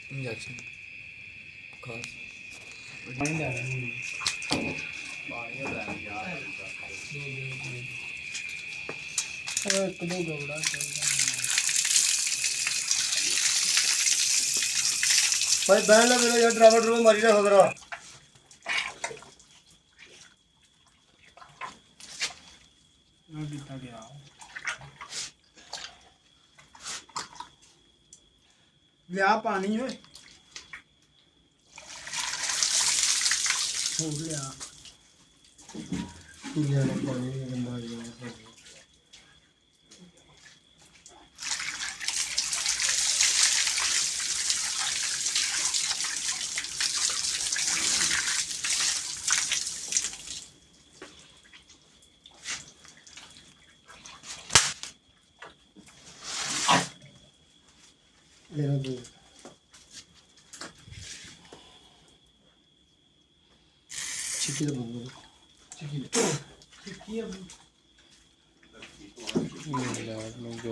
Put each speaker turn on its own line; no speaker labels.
injection खास
पानी ले एक दो गवड़ा
भाई बैन ला मेरा यार ड्राइवर मारी रहा खतरा
कितना गया लिया पानी है हो गया
पानी गंदा गया लेना दो चिकी तो बोल दो चिकी
यार मैं जो